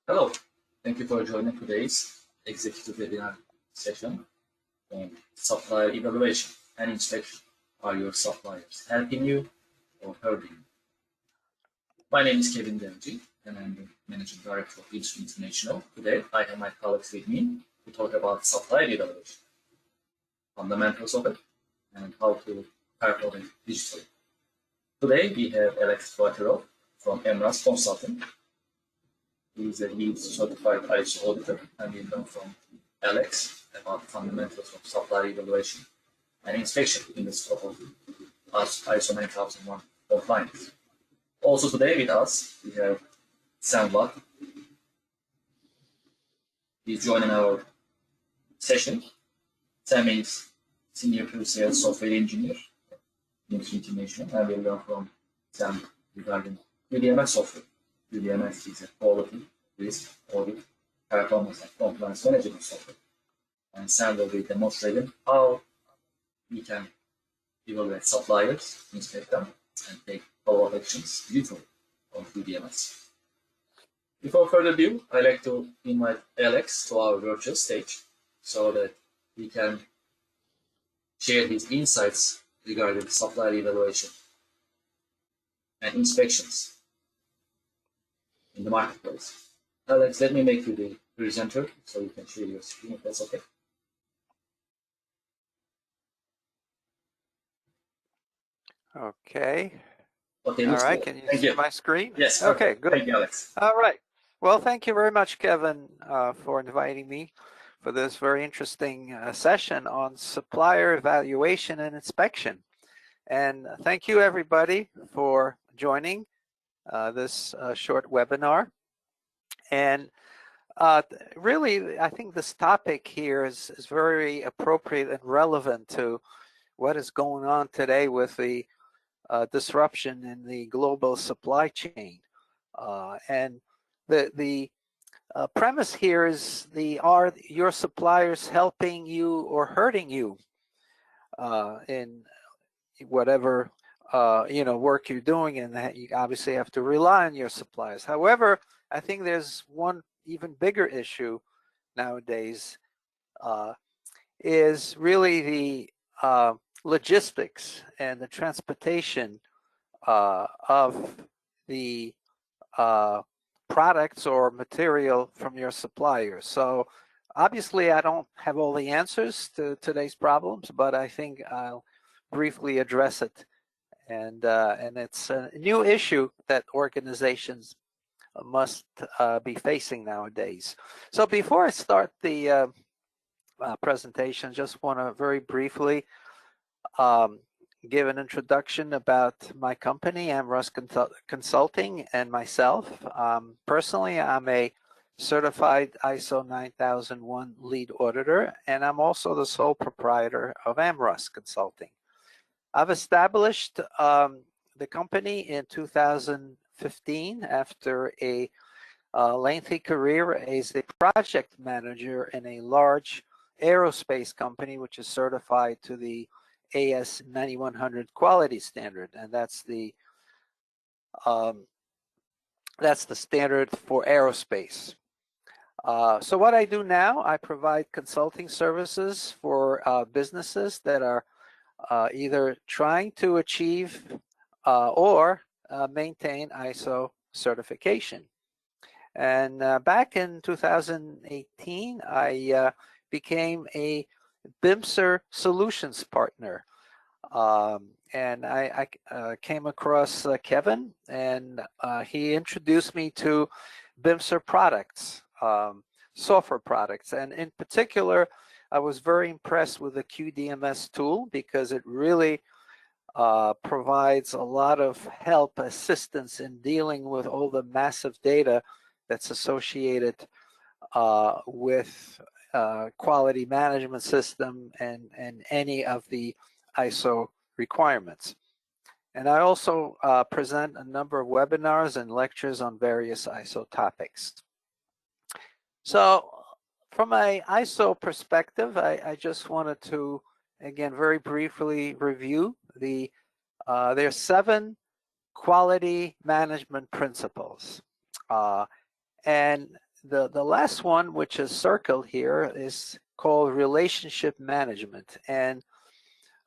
Hello, thank you for joining today's executive webinar session on supplier evaluation and inspection. Are your suppliers helping you or hurting you? My name is Kevin Demci, and I'm the Managing Director of Bimser International. Today, I have my colleagues with me to talk about supplier evaluation, fundamentals of it, and how to perform it digitally. Today, we have Alex Vaterov from MRAS Consulting. He is a lead certified ISO auditor, and we learn from Alex about fundamentals of supplier evaluation and inspection in the scope of ISO 9001 compliance. Also today with us, we have Sam Watt. He's joining our session. Sam is Senior Pre-Sales Software Engineer in Bimser International, and we'll learn from Sam regarding Qdms software. Qdms is a quality, risk, audit, performance, and compliance management software. And Sam will be demonstrating how we can evaluate suppliers, inspect them, and take follow-up actions useful on Qdms. Before further ado, I'd like to invite Alex to our virtual stage so that he can share his insights regarding supplier evaluation and inspections in the marketplace. Alex, let me make you the presenter so you can share your screen if that's okay. Okay. Okay. All right. Can you see my screen? Yes. Okay, good. Thank you, Alex. All right. Well, thank you very much, Kevin, for inviting me for this very interesting session on supplier evaluation and inspection. And thank you, everybody, for joining this short webinar. And really, I think this topic here is very appropriate and relevant to what is going on today with the disruption in the global supply chain. And the premise here is are your suppliers helping you or hurting you in whatever work you're doing, and that you obviously have to rely on your suppliers. However, I think there's one even bigger issue nowadays is really the logistics and the transportation of the products or material from your suppliers. So obviously I don't have all the answers to today's problems, but I think I'll briefly address it. And it's a new issue that organizations must be facing nowadays. So before I start the presentation, just want to very briefly give an introduction about my company, MRAS Consulting, and myself. Personally, I'm a certified ISO 9001 lead auditor, and I'm also the sole proprietor of MRAS Consulting. I've established the company in 2015 after a lengthy career as a project manager in a large aerospace company, which is certified to the AS 9100 quality standard, and that's the standard for aerospace. So what I do now, I provide consulting services for businesses that are either trying to achieve or maintain ISO certification. And back in 2018, I became a Bimser Solutions partner. And I came across Kevin, and he introduced me to Bimser products, software products. And in particular, I was very impressed with the Qdms tool because it really provides a lot of help, assistance in dealing with all the massive data that's associated with quality management system and any of the ISO requirements. And I also present a number of webinars and lectures on various ISO topics. So from an ISO perspective, I just wanted to, again, very briefly review there are 7 quality management principles. And the last one, which is circled here, is called relationship management, and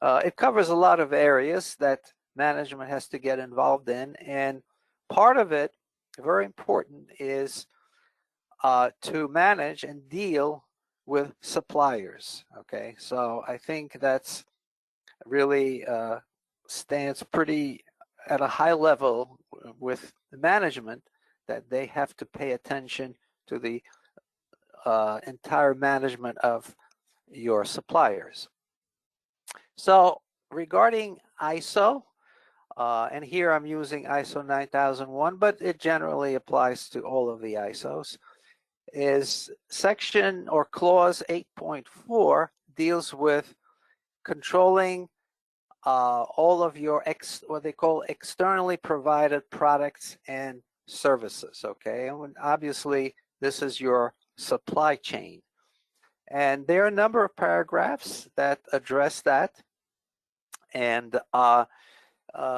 it covers a lot of areas that management has to get involved in, and part of it, very important, is to manage and deal with suppliers. Okay, so I think that's really stands pretty at a high level with the management, that they have to pay attention to the entire management of your suppliers. So regarding ISO, and here I'm using ISO 9001, but it generally applies to all of the ISOs, is section or clause 8.4 deals with controlling all of your what they call externally provided products and services. Okay, and obviously this is your supply chain, and there are a number of paragraphs that address that, and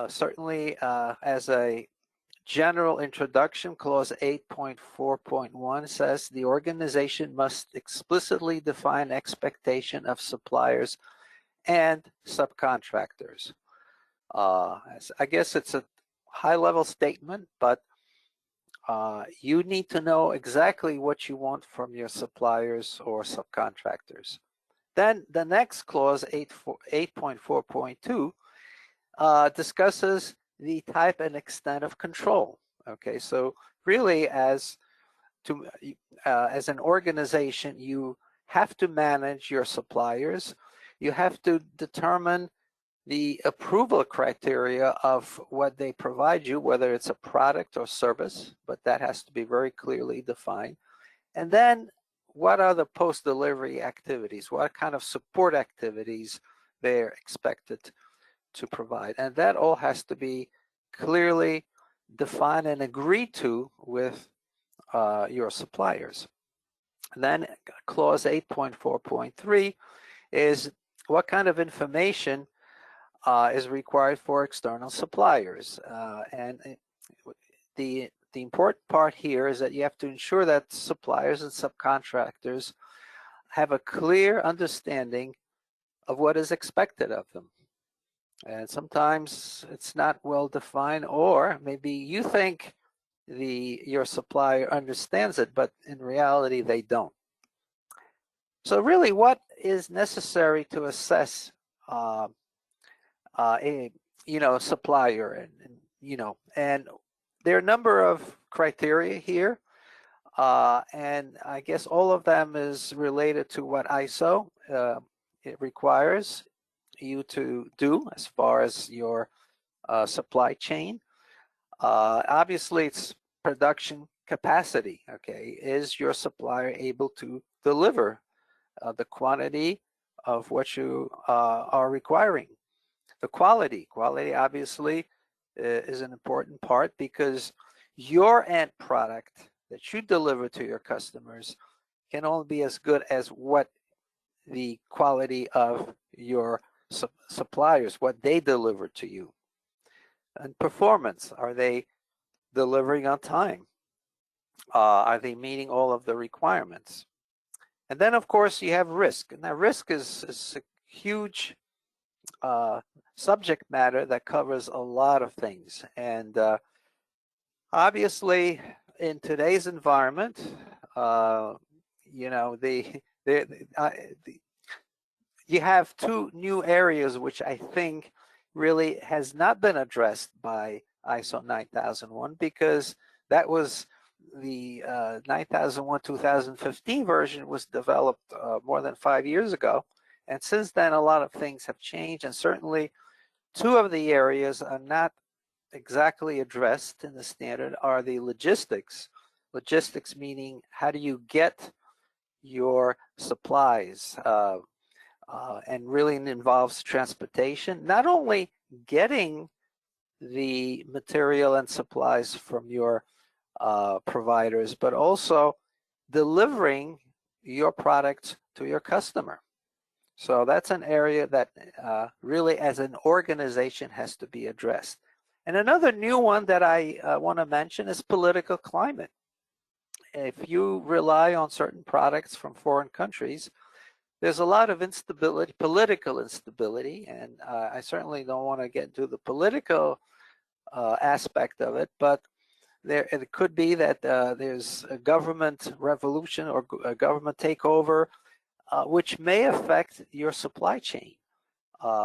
certainly as a general introduction, clause 8.4.1 says the organization must explicitly define expectation of suppliers and subcontractors. I guess it's a high-level statement, but you need to know exactly what you want from your suppliers or subcontractors. Then the next clause, 8.4.2, discusses the type and extent of control. Okay, so really as an organization, you have to manage your suppliers. You have to determine the approval criteria of what they provide you, whether it's a product or service, but that has to be very clearly defined. And then what are the post-delivery activities? What kind of support activities they're expected to provide? And that all has to be clearly defined and agreed to with your suppliers. And then clause 8.4.3 is what kind of information is required for external suppliers. And the important part here is that you have to ensure that suppliers and subcontractors have a clear understanding of what is expected of them. And sometimes it's not well defined, or maybe you think your supplier understands it, but in reality they don't. So really, what is necessary to assess a supplier, and there are a number of criteria here, and I guess all of them is related to what ISO it requires you to do as far as your supply chain. Obviously, it's production capacity. Okay, is your supplier able to deliver the quantity of what you are requiring? The quality obviously is an important part, because your end product that you deliver to your customers can only be as good as what the quality of your suppliers, what they deliver to you. And performance, are they delivering on time? Are they meeting all of the requirements? And then of course you have risk, and that risk is a huge subject matter that covers a lot of things. And obviously in today's environment, you have two new areas which I think really has not been addressed by ISO 9001, because that was the 9001 2015 version was developed more than 5 years ago. And since then, a lot of things have changed, and certainly two of the areas are not exactly addressed in the standard are the logistics. Logistics meaning, how do you get your supplies? And really involves transportation, not only getting the material and supplies from your providers, but also delivering your product to your customer. So that's an area that really as an organization has to be addressed. And another new one that I want to mention is political climate. if you rely on certain products from foreign countries, there's a lot of instability, political instability, and I certainly don't want to get into the political aspect of it, but it could be that there's a government revolution or a government takeover, which may affect your supply chain.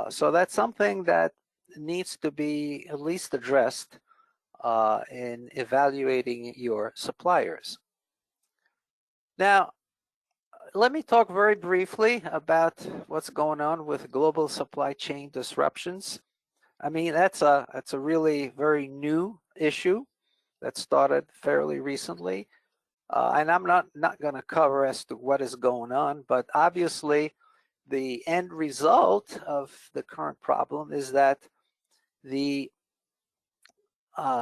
So that's something that needs to be at least addressed in evaluating your suppliers. Now, let me talk very briefly about what's going on with global supply chain disruptions. I mean, that's a really very new issue that started fairly recently. And I'm not going to cover as to what is going on, but obviously the end result of the current problem is that the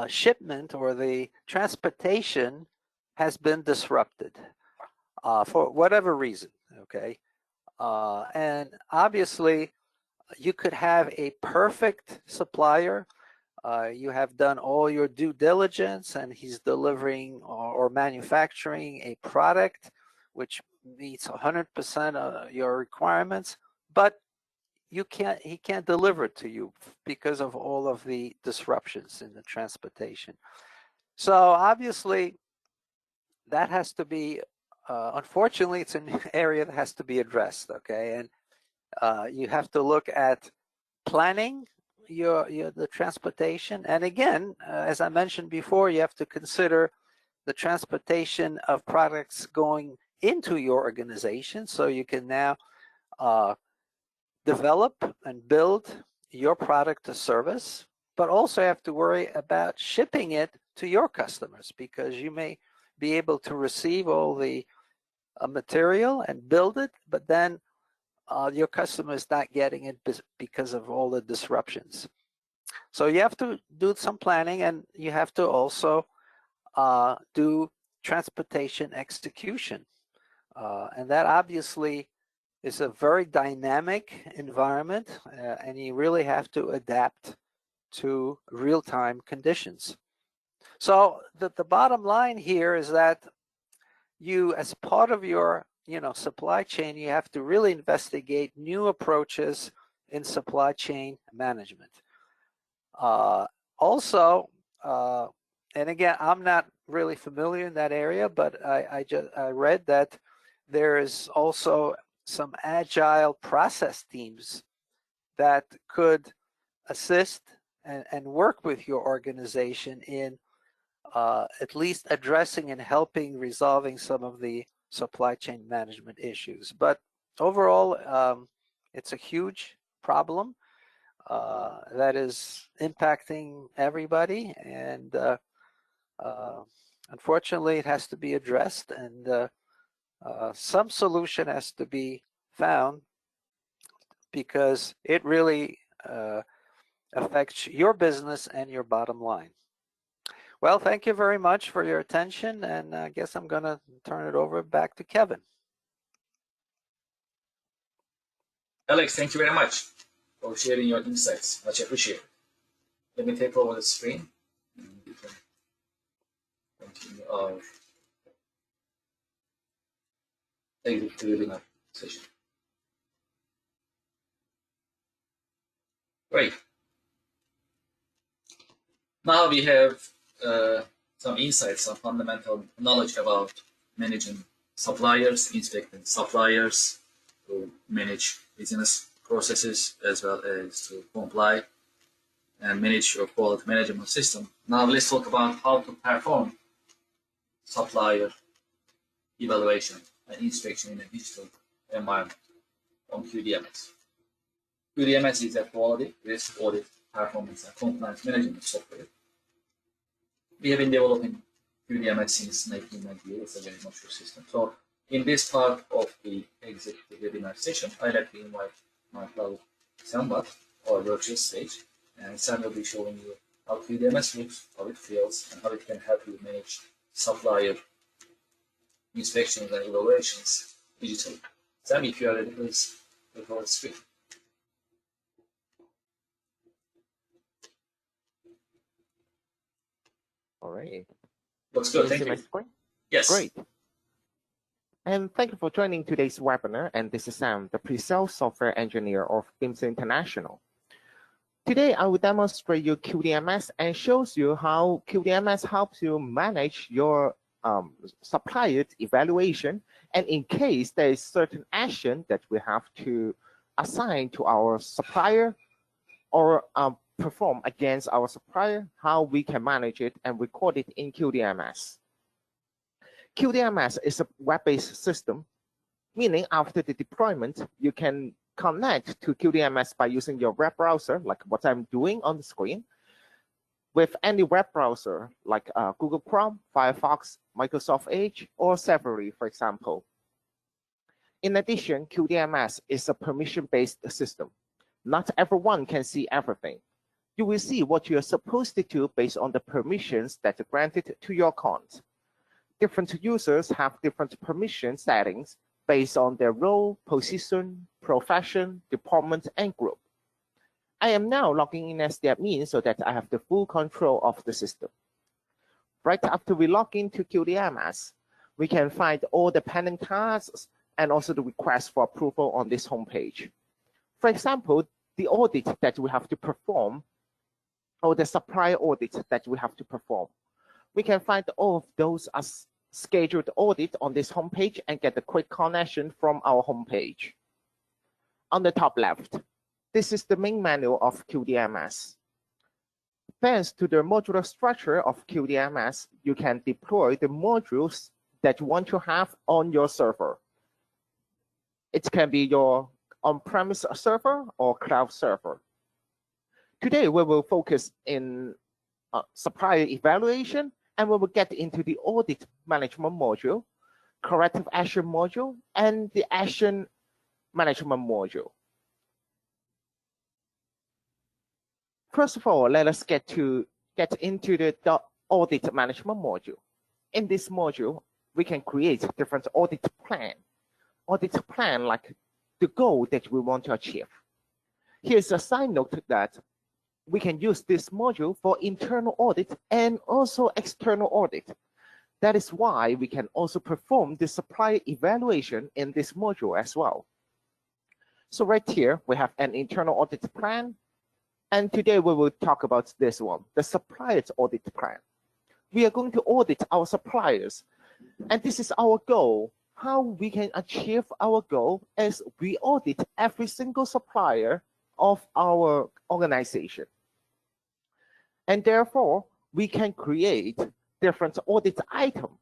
shipment or the transportation has been disrupted for whatever reason, okay? And obviously you could have a perfect supplier. You have done all your due diligence and he's delivering or manufacturing a product which meets 100% of your requirements, but he can't deliver it to you because of all of the disruptions in the transportation. So obviously that has to be, unfortunately, it's an area that has to be addressed, okay? And you have to look at planning the transportation. And again, as I mentioned before, you have to consider the transportation of products going into your organization, so you can now develop and build your product or service, but also have to worry about shipping it to your customers, because you may be able to receive all the material and build it, but then your customer is not getting it because of all the disruptions. So you have to do some planning, and you have to also do transportation execution. And that obviously is a very dynamic environment, and you really have to adapt to real-time conditions. So the bottom line here is that you, as part of your supply chain, you have to really investigate new approaches in supply chain management. Also, and again, I'm not really familiar in that area, but I read that there is also some agile process teams that could assist and work with your organization in at least addressing and helping resolving some of the supply chain management issues. But overall, it's a huge problem that is impacting everybody, and unfortunately it has to be addressed, and some solution has to be found, because it really affects your business and your bottom line. Well, thank you very much for your attention, and I guess I'm going to turn it over back to Kevin. Alex, thank you very much for sharing your insights. Much appreciated. Let me take over the screen. And we can continue our executive webinar session. Great. Now we have some insights, some fundamental knowledge about managing suppliers, inspecting suppliers, to manage business processes, as well as to comply and manage your quality management system. Now let's talk about how to perform supplier evaluation and inspection in a digital environment on Qdms. Qdms is a quality, risk, audit, performance, and compliance management software. We have been developing Qdms since 1998. It's a very mature system. So in this part of the executive webinar session, I'd like to invite my colleague Sam, or virtual Sage, and Sam will be showing you how Qdms looks, how it feels, and how it can help you manage supplier inspections and evaluations digitally. Sam, if you are ready, please look over the screen. All right. Looks good, Can thank you see you. my screen? Yes. Great. And thank you for joining today's webinar. And this is Sam, the pre-sales software engineer of Bimser International. Today, I will demonstrate you QDMS and shows you how QDMS helps you manage your supplier evaluation. And in case there is certain action that we have to assign to our supplier or perform against our supplier, how we can manage it and record it in QDMS. QDMS is a web-based system, meaning after the deployment, you can connect to QDMS by using your web browser, like what I'm doing on the screen, with any web browser like Google Chrome, Firefox, Microsoft Edge, or Safari, for example. In addition, QDMS is a permission-based system. Not everyone can see everything. You will see what you're supposed to do based on the permissions that are granted to your account. Different users have different permission settings based on their role, position, profession, department, and group. I am now logging in as the admin so that I have the full control of the system. Right after we log into QDMS, we can find all the pending tasks and also the request for approval on this homepage. For example, the audit that we have to perform, or the supplier audit that we have to perform. We can find all of those as scheduled audit on this homepage and get a quick connection from our homepage. On the top left, this is the main menu of QDMS. Thanks to the modular structure of QDMS, you can deploy the modules that you want to have on your server. It can be your on-premise server or cloud server. Today, we will focus in supplier evaluation, and we will get into the audit management module, corrective action module, and the action management module. First of all, let us get into the audit management module. In this module, we can create different audit plan. Audit plan like the goal that we want to achieve. Here's a side note that we can use this module for internal audit and also external audit. That is why we can also perform the supplier evaluation in this module as well. So right here, we have an internal audit plan. And today we will talk about this one, the supplier's audit plan. We are going to audit our suppliers. And this is our goal. How we can achieve our goal is we audit every single supplier of our organization. And therefore, we can create different audit items.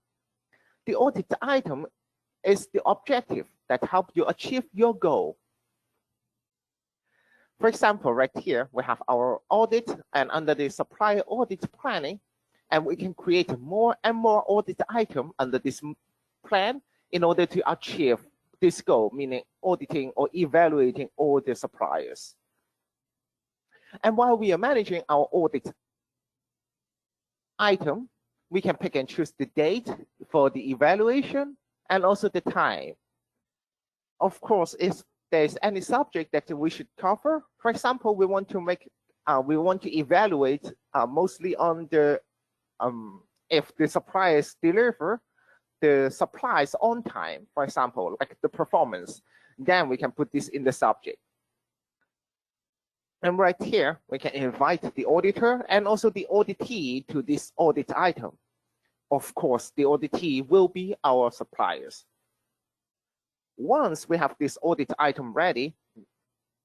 The audit item is the objective that helps you achieve your goal. For example, right here, we have our audit, and under the supplier audit planning, and we can create more and more audit items under this plan in order to achieve this goal, meaning auditing or evaluating all the suppliers. And while we are managing our audit item, we can pick and choose the date for the evaluation and also the time. Of course, if there's any subject that we should cover, for example, we want to evaluate mostly on the if the suppliers deliver the supplies on time, for example, like the performance, then we can put this in the subject. And right here, we can invite the auditor and also the auditee to this audit item. Of course, the auditee will be our suppliers. Once we have this audit item ready,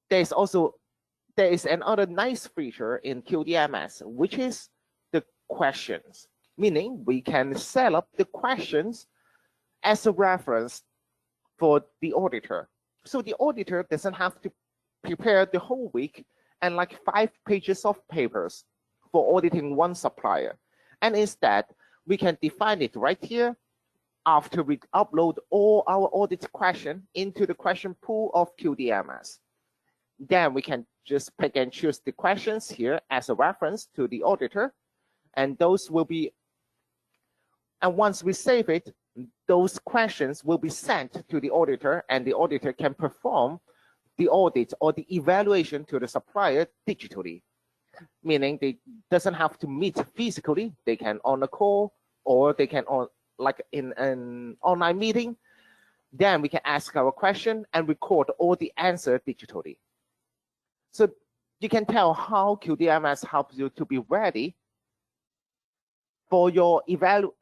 there is another nice feature in QDMS, which is the questions, meaning we can set up the questions as a reference for the auditor. So the auditor doesn't have to prepare the whole week and like 5 pages of papers for auditing one supplier. And instead, we can define it right here after we upload all our audit questions into the question pool of QDMS. Then we can just pick and choose the questions here as a reference to the auditor. And those will be, and once we save it, those questions will be sent to the auditor, and the auditor can perform the audit or the evaluation to the supplier digitally, meaning they doesn't have to meet physically. They can on a call, or they can like in an online meeting, then we can ask our question and record all the answer digitally. So you can tell how QDMS helps you to be ready for your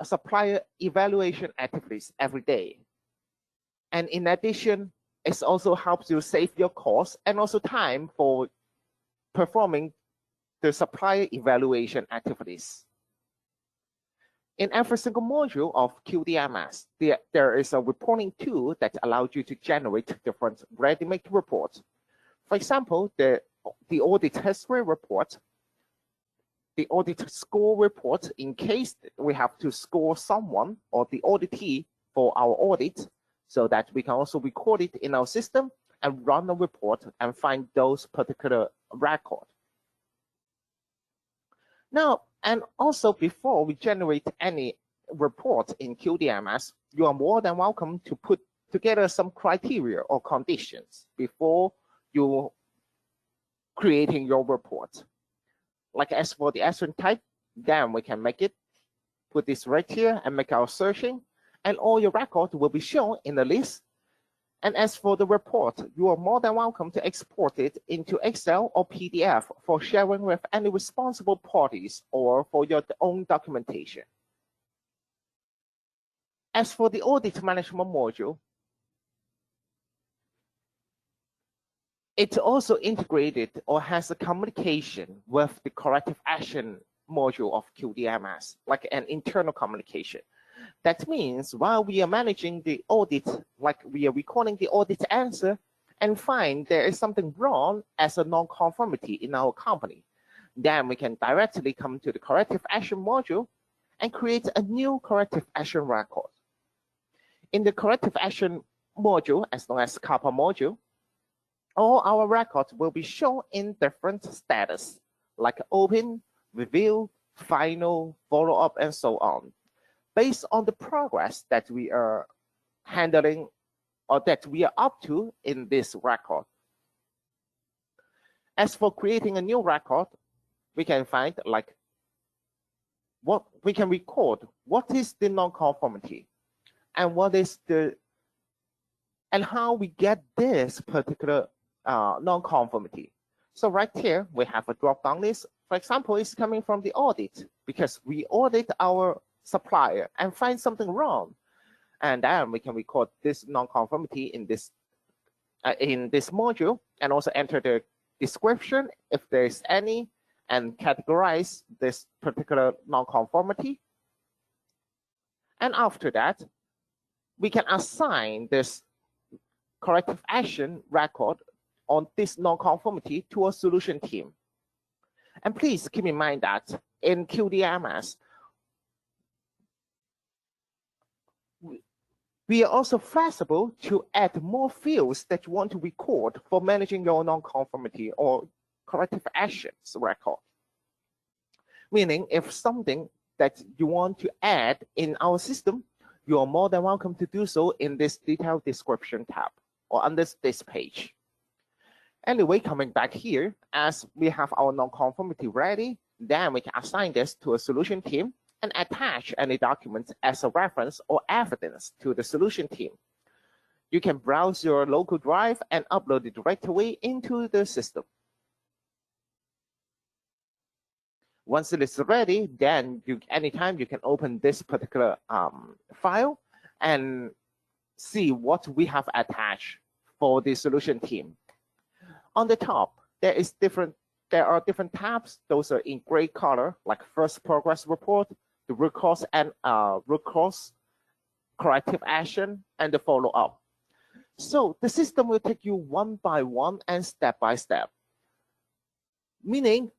supplier evaluation activities every day. And in addition, it also helps you save your cost and also time for performing the supplier evaluation activities. In every single module of QDMS, there is a reporting tool that allows you to generate different ready-made reports. For example, the audit history report, the audit score report in case we have to score someone or the auditee for our audit, so that we can also record it in our system and run a report and find those particular records. Now, and also before we generate any report in QDMS, you are more than welcome to put together some criteria or conditions before you creating your report. Like as for the action type, then we can make it, put this right here and make our searching, and all your records will be shown in the list. And as for the report, you are more than welcome to export it into Excel or PDF for sharing with any responsible parties or for your own documentation. As for the audit management module, it's also integrated or has a communication with the corrective action module of QDMS, like an internal communication. That means while we are managing the audit, like we are recording the audit answer and find there is something wrong as a non-conformity in our company, then we can directly come to the corrective action module and create a new corrective action record. In the corrective action module, as well as CAPA module, all our records will be shown in different status, like open, review, final, follow-up, and so on, based on the progress that we are handling or that we are up to in this record. As for creating a new record, we can find like what we can record, what is the non-conformity and what is the, and how we get this particular non-conformity. So right here, we have a drop-down list. For example, it's coming from the audit because we audit our supplier and find something wrong. And then we can record this non-conformity in this module and also enter the description if there is any and categorize this particular non-conformity. And after that, we can assign this corrective action record on this non-conformity to a solution team. And please keep in mind that in QDMS, we are also flexible to add more fields that you want to record for managing your non-conformity or corrective actions record. Meaning, if something that you want to add in our system, you are more than welcome to do so in this detailed description tab or under this page. Anyway, coming back here, as we have our non-conformity ready, then we can assign this to a solution team and attach any documents as a reference or evidence to the solution team. You can browse your local drive and upload it right away into the system. Once it is ready, then anytime you can open this particular file and see what we have attached for the solution team. On the top, there are different tabs. Those are in gray color, like first progress report, the root cause and root cause, corrective action, and the follow-up. So the system will take you one by one and step by step. Meaning,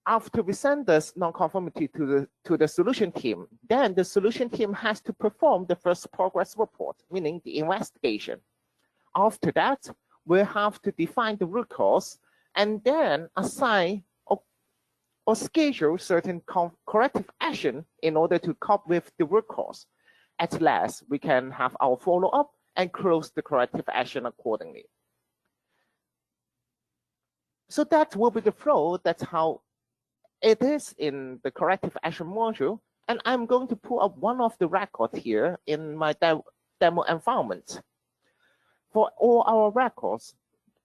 after we send this non-conformity to the solution team, then the solution team has to perform the first progress report, meaning the investigation. After that, we'll have to define the root cause and then assign or schedule certain corrective action in order to cope with the root cause. At last, we can have our follow-up and close the corrective action accordingly. So that will be the flow. That's how it is in the corrective action module. And I'm going to pull up one of the records here in my demo environment. For all our records,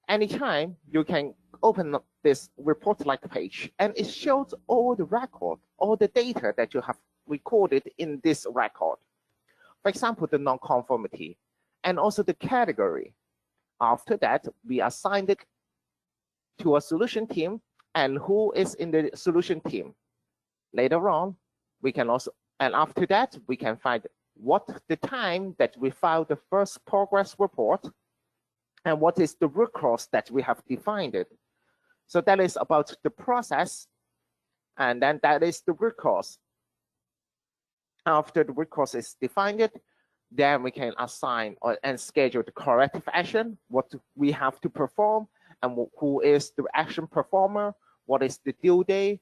anytime you can open up this report-like page, and it shows all the record, all the data that you have recorded in this record. For example, the non-conformity, and also the category. After that, we assign it to a solution team, and who is in the solution team. Later on, we can also, and after that, we can find what the time that we filed the first progress report, and what is the root cause that we have defined it. So that is about the process, and then that is the root cause. After the root cause is defined, then we can assign and schedule the corrective action, what we have to perform, and who is the action performer, what is the due date,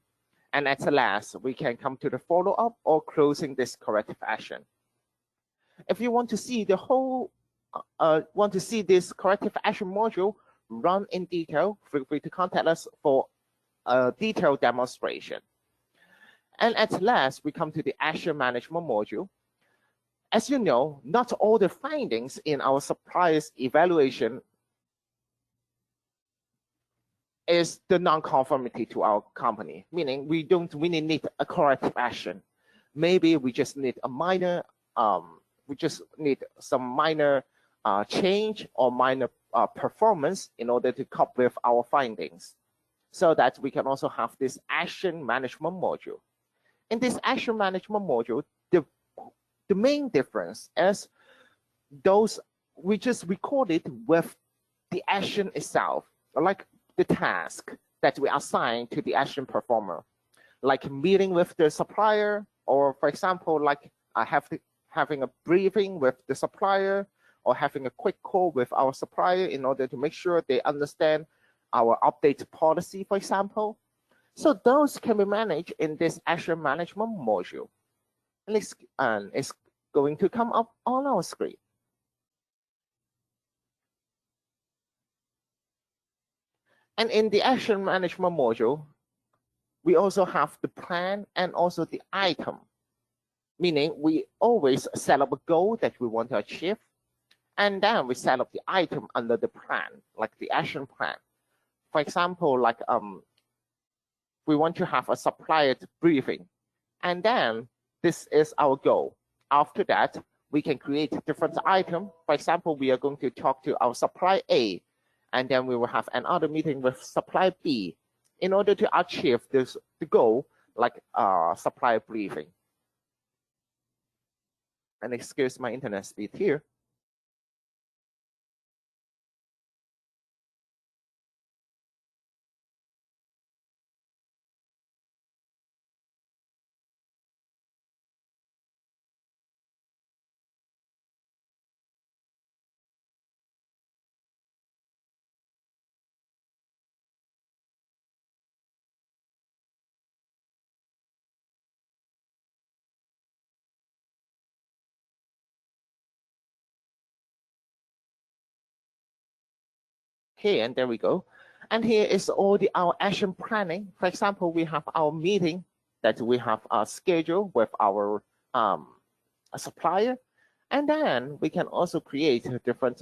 and at last, we can come to the follow-up or closing this corrective action. If you want to see the whole, this corrective action module run in detail, feel free to contact us for a detailed demonstration. And at last, we come to the action management module. As you know, not all the findings in our supplier's evaluation is the non-conformity to our company, meaning we don't really need a corrective action. Maybe we just need a minor, some minor change or minor performance in order to cope with our findings, so that we can also have this action management module. In this action management module, the main difference is those we just recorded with the action itself, like the task that we assign to the action performer, like meeting with the supplier, or for example, like having a briefing with the supplier, or having a quick call with our supplier in order to make sure they understand our update policy, for example. So those can be managed in this action management module. And it's going to come up on our screen. And in the action management module, we also have the plan and also the item, meaning we always set up a goal that we want to achieve, and then we set up the item under the plan, like the action plan. For example, like we want to have a supplier briefing, and then this is our goal. After that, we can create different items. For example, we are going to talk to our supplier A, and then we will have another meeting with supplier B in order to achieve the goal, like supplier briefing. And excuse my internet speed here. Okay, and there we go. And here is all our action planning. For example, we have our meeting that we have scheduled with our supplier. And then we can also create a different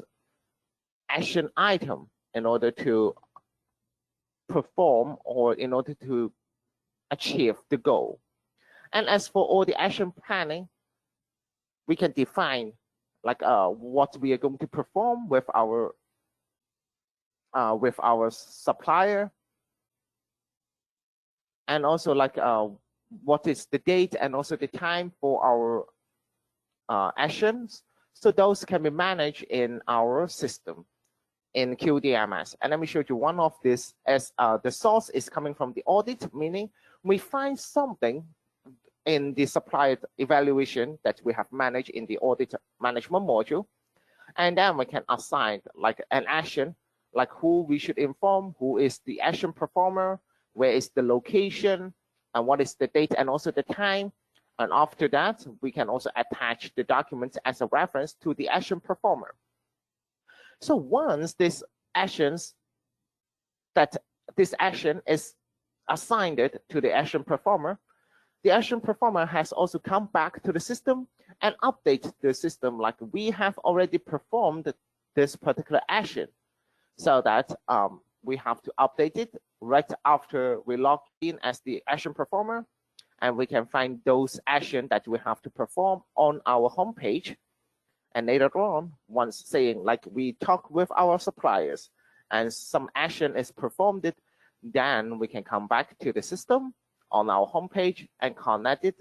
action item in order to perform or in order to achieve the goal. And as for all the action planning, we can define like what we are going to perform with our supplier, and also like what is the date and also the time for our actions. So those can be managed in our system in Qdms. And let me show you one of this, as the source is coming from the audit, meaning we find something in the supplier evaluation that we have managed in the audit management module, and then we can assign like an action, like who we should inform, who is the action performer, where is the location, and what is the date and also the time. And after that, we can also attach the documents as a reference to the action performer. So once this action is assigned to the action performer, the action performer has also come back to the system and update the system like we have already performed this particular action, so that we have to update it right after we log in as the action performer, and we can find those actions that we have to perform on our homepage. And later on, once saying like we talk with our suppliers and some action is performed, then we can come back to the system on our homepage and connect it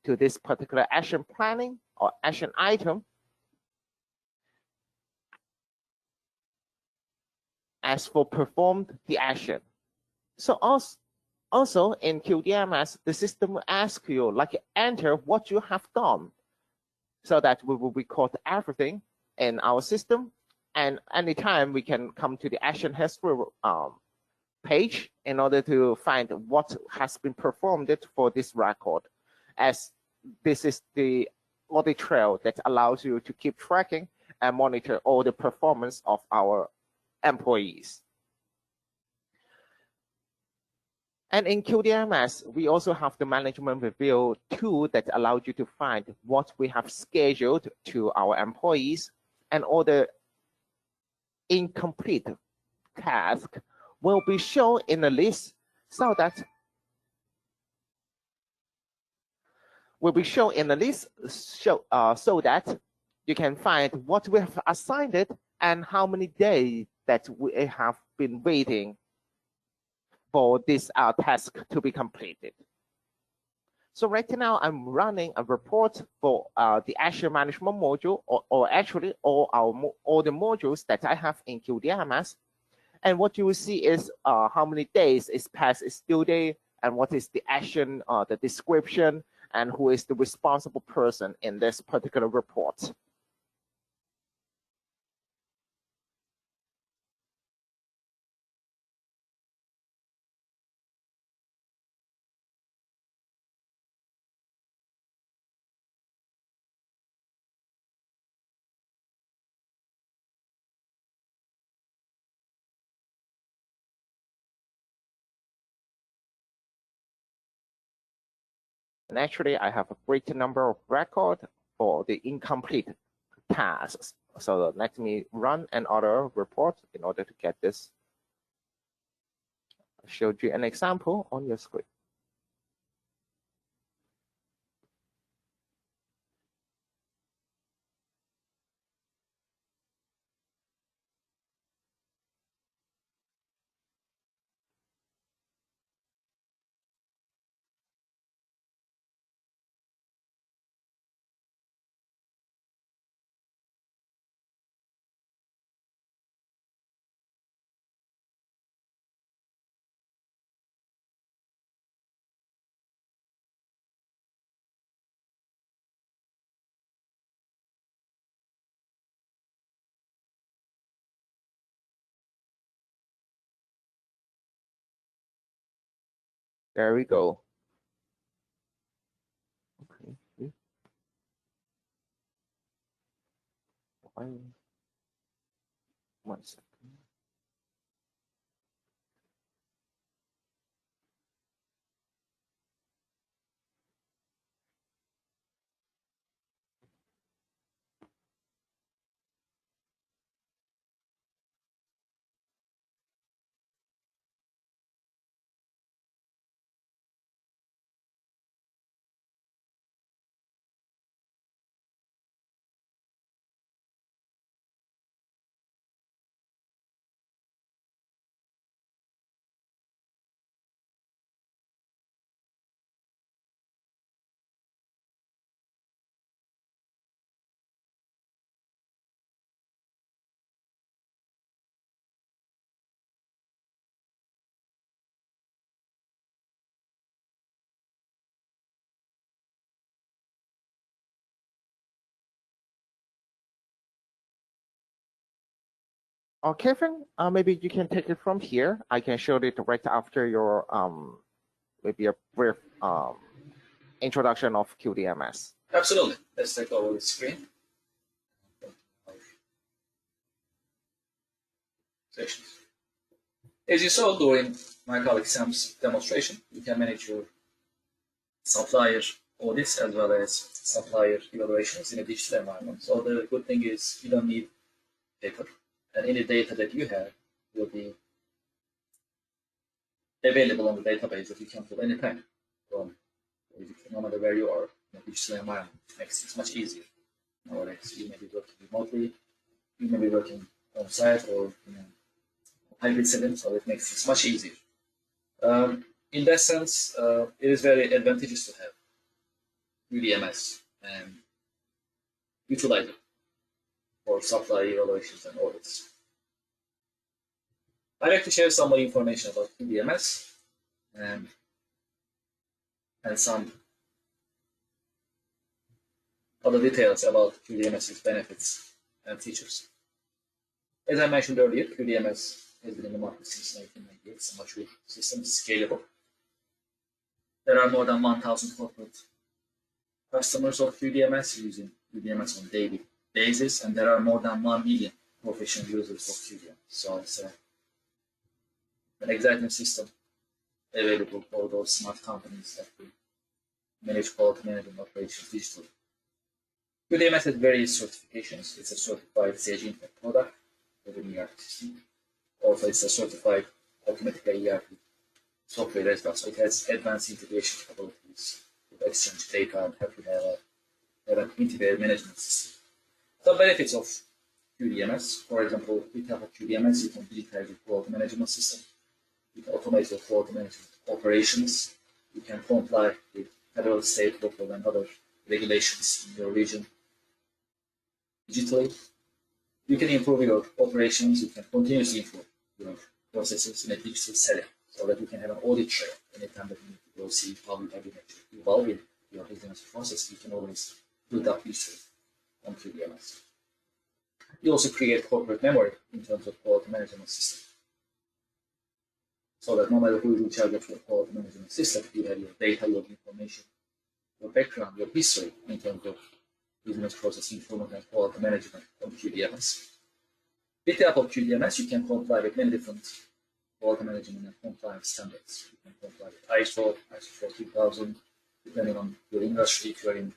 to this particular action planning or action item as for performed the action. So also in QDMS, the system will ask you like enter what you have done, so that we will record everything in our system, and anytime we can come to the action history page in order to find what has been performed for this record, as this is the audit trail that allows you to keep tracking and monitor all the performance of our employees. And in QDMS, we also have the management review tool that allows you to find what we have scheduled to our employees, and all the incomplete tasks will be shown in a list, so that so that you can find what we have assigned it and how many days that we have been waiting for this task to be completed. So right now I'm running a report for the Azure management module, or actually all the modules that I have in QDMS. And what you will see is how many days is past its due date, and what is the action, the description, and who is the responsible person in this particular report. And actually, I have a great number of records for the incomplete tasks. So let me run another report in order to get this. I showed you an example on your screen. There we go. Okay. One second. Kevin, maybe you can take it from here. I can show it right after your maybe a brief introduction of QDMS. Absolutely. Let's take over the screen. Sections. As you saw during my colleague Sam's demonstration, you can manage your supplier audits as well as supplier evaluations in a digital environment. So the good thing is you don't need paper, and any data that you have will be available on the database that you can pull anytime from no matter where you are in a digital environment. It makes it much easier. Nowadays, you may be working remotely, you may be working on site or hybrid setting, so it makes it much easier. In that sense, it is very advantageous to have QDMS and utilize it for supply evaluations and audits. I'd like to share some more information about QDMS and some other details about QDMS's benefits and features. As I mentioned earlier, QDMS has been in the market since 1998. It's a mature system, scalable. There are more than 1,000 corporate customers of QDMS using QDMS on a daily basis, and there are more than 1 million professional users of QDMS. So it's an exciting system available for those smart companies that will manage quality management operations digitally. QDMS has various certifications. It's a certified Sage Intacct product for the ERP system. Also, it's a certified Acumatica ERP software as well. So it has advanced integration capabilities with exchange data and have an integrated management system. Some benefits of QDMS, for example, with help of QDMS, you can digitize your quality management system. You can automate your quality management operations. You can comply with federal, state, local, and other regulations in your region digitally. You can improve your operations. You can continuously improve your processes in a digital setting so that you can have an audit trail anytime that you need to go see how you have been evolving your business process. You can always build up history on QDMS. You also create corporate memory in terms of quality management system, so that no matter who is in charge of your quality management system, you have your data, your information, your background, your history in terms of business process improvement and quality management on QDMS. With the help of QDMS, you can comply with many different quality management and compliance standards. You can comply with ISO 14000, depending on your industry. If you're in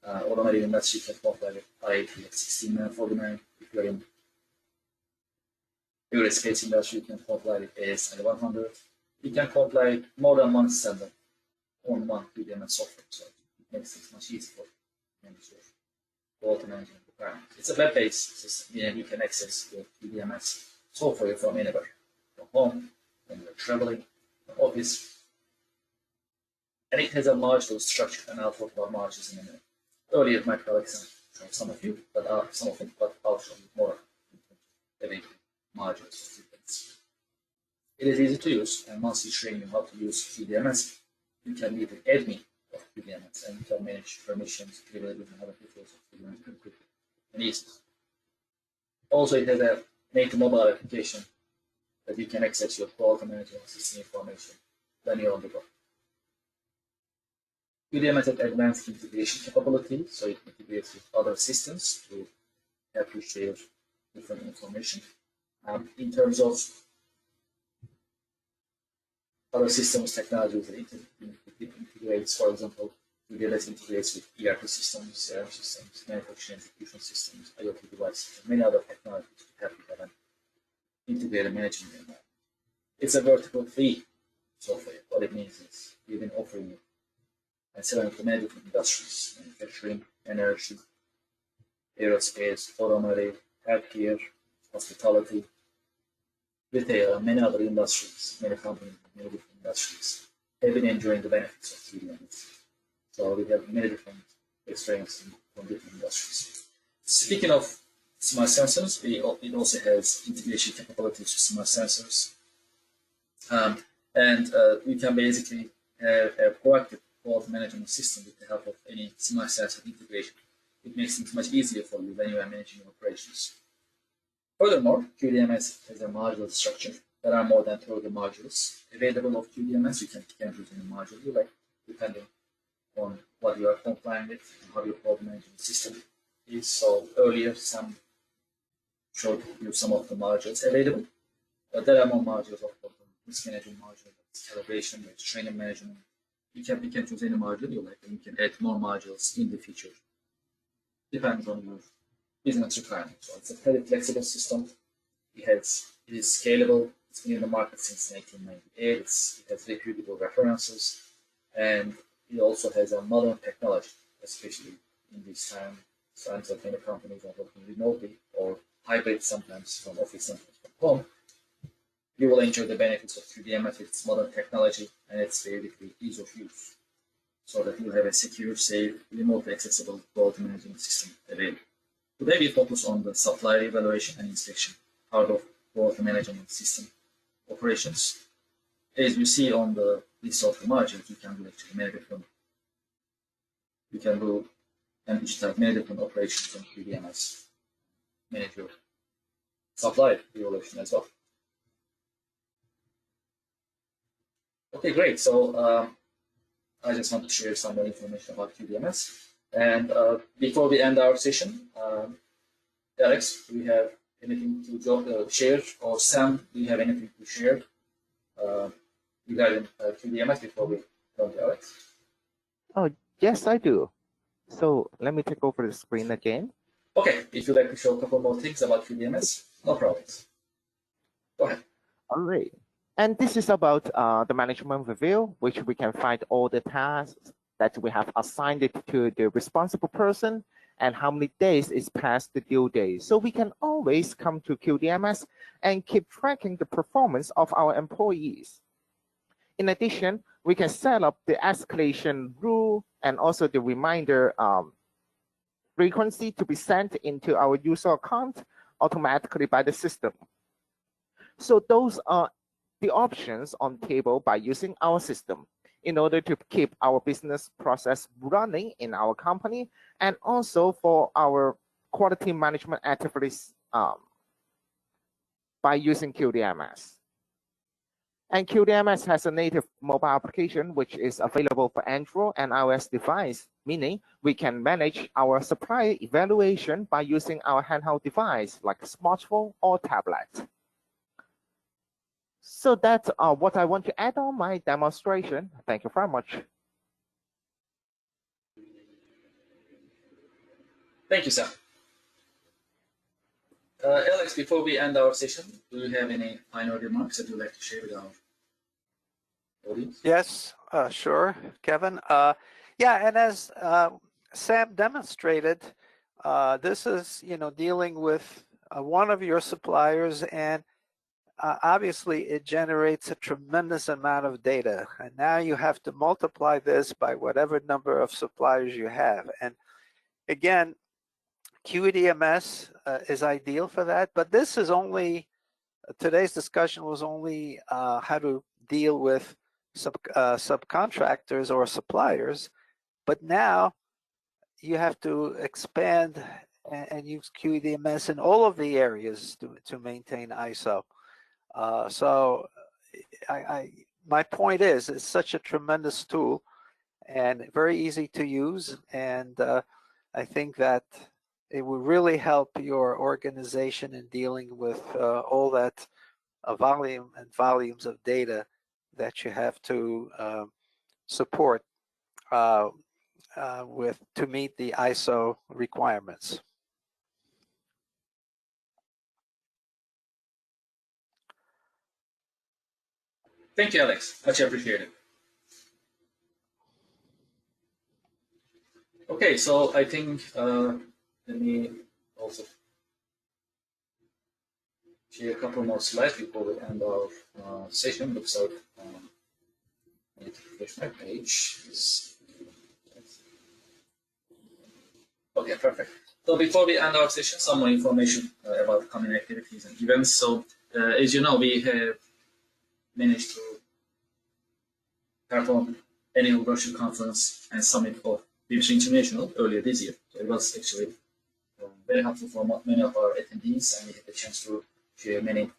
automotive industry, you can comply with IAT 16949. If you're in aerospace industry, you can comply with AS 100. You can comply with more than one standard on one QDMS software, so it makes it much easier for managers. Quality management requirements. It's a web-based system, and you can access your QDMS software from anywhere, from home, when you're traveling, from office. And it has a modular structure, and I'll talk about modules in a minute. Earlier, my colleagues showed some of you, but some of it, but I'll show you more having modules. It is easy to use, and once you train you how to use QDMS, you can be the admin of QDMS, and you can manage permissions, privileges, and other features of QDMS quickly and easily. Also, it has a native mobile application that you can access your quality management system information when you're on the go. QDMS has advanced integration capability, so it integrates with other systems to help you share different information. In terms of other systems, technologies that integrates, for example, QDMS integrates with ERP systems, CRM systems, manufacturing execution systems, IoT devices, and many other technologies to help you have an integrated management environment. It's a vertical free software. What it means is we've been offering it and selling to many different industries: manufacturing, energy, aerospace, automotive, healthcare, hospitality, retail, and many other industries, many companies, many different industries have been enjoying the benefits of QDMS. So we have many different experiences from different industries. Speaking of smart sensors, it also has integration capabilities with smart sensors. We can basically have a proactive quality management system with the help of any smart sensor integration. It makes things much easier for you when you are managing your operations. Furthermore, QDMS has a modular structure. There are more than 30 modules available of QDMS. You can choose any module you like, depending on what you are complying with and how your quality management system is. So earlier, some showed you some of the modules available, but there are more modules of the risk management module, calibration, training management, you can choose any module you like, and you can add more modules in the future. Depends on your business requirements. So it's a very flexible system. It is scalable. It's been in the market since 1998. It has reputable references, and it also has a modern technology, especially in this time. Sometimes many companies are working remotely or hybrid, sometimes from office, sometimes from home. You will enjoy the benefits of Qdms with its modern technology and its basically ease of use, so that you have a secure, safe, remotely accessible quality management system available. Today we focus on the supplier evaluation and inspection part of quality management system operations. As you see on the list of the modules, you can do actually many different. You can do and digitize many different operations on Qdms. Manage your supplier evaluation as well. Okay, great. So I just want to share some more information about Qdms. And before we end our session, Alex, do you have anything to share? Or Sam, do you have anything to share regarding Qdms before we go to Alex? Oh, yes, I do. So let me take over the screen again. Okay, if you'd like to show a couple more things about Qdms, no problems. Go ahead. All right. And this is about the management review, which we can find all the tasks that we have assigned it to the responsible person and how many days is past the due date. So we can always come to Qdms and keep tracking the performance of our employees. In addition, we can set up the escalation rule and also the reminder frequency to be sent into our user account automatically by the system. So those are the options on table by using our system in order to keep our business process running in our company, and also for our quality management activities by using Qdms. And Qdms has a native mobile application which is available for Android and iOS device, meaning we can manage our supplier evaluation by using our handheld device like a smartphone or tablet. So that's what I want to add on my demonstration. Thank you very much. Thank you, Sam. Alex, before we end our session, do you have any final remarks that you'd like to share with our audience? Yes, sure, Kevin. Yeah, and as Sam demonstrated, this is dealing with one of your suppliers, and obviously it generates a tremendous amount of data, and now you have to multiply this by whatever number of suppliers you have. And again, Qdms is ideal for that, but this is only, today's discussion was only how to deal with subcontractors or suppliers, but now you have to expand and use Qdms in all of the areas to maintain ISO. So my point is, it's such a tremendous tool and very easy to use, and I think that it will really help your organization in dealing with all that volumes of data that you have to support to meet the ISO requirements. Thank you, Alex. Much appreciated. Okay, so I think let me also share a couple more slides before we end our session. Looks like I need to refresh my page. Okay, perfect. So before we end our session, some more information about coming activities and events. So as you know, we have managed to perform annual virtual conference and summit of Bimser International earlier this year. So it was actually very helpful for many of our attendees, and we had the chance to share many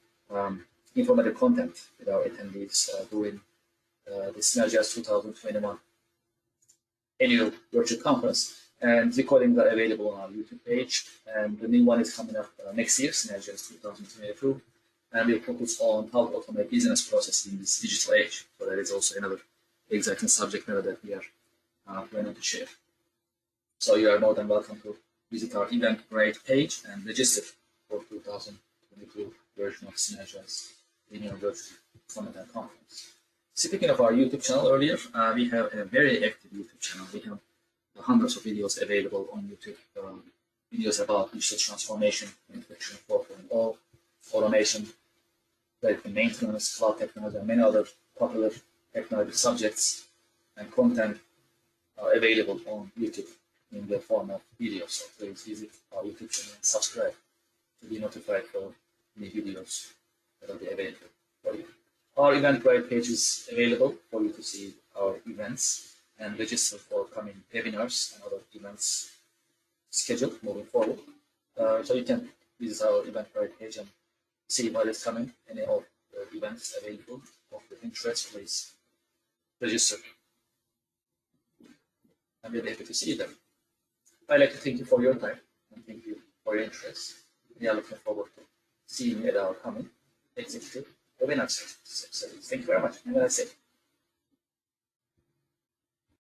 informative content with our attendees during the Synergize 2021 annual virtual conference. And recordings are available on our YouTube page, and the new one is coming up next year, Synergize 2022, and we'll focus on how to automate business processes in this digital age. So that is also another exact subject matter that we are planning to share. So you are more than welcome to visit our Eventbrite page and register for 2022 version of Synergize Linear Virtual Summit and Conference. Speaking of our YouTube channel earlier, we have a very active YouTube channel. We have hundreds of videos available on YouTube. Videos about digital transformation, manufacturing 4.0, automation, maintenance, cloud technology, and many other popular technology subjects and content are available on YouTube in the form of videos. So please visit our YouTube channel and subscribe to be notified for new videos that will be available for you. Our Eventbrite page is available for you to see our events and register for coming webinars and other events scheduled moving forward. So you can visit our Eventbrite page and see what is coming, any of the events available of your interest. Please register. I'm really happy to see you there. I'd like to thank you for your time and thank you for your interest. We are looking forward to seeing you at our coming executive webinar series. Thank you very much. Have a nice day.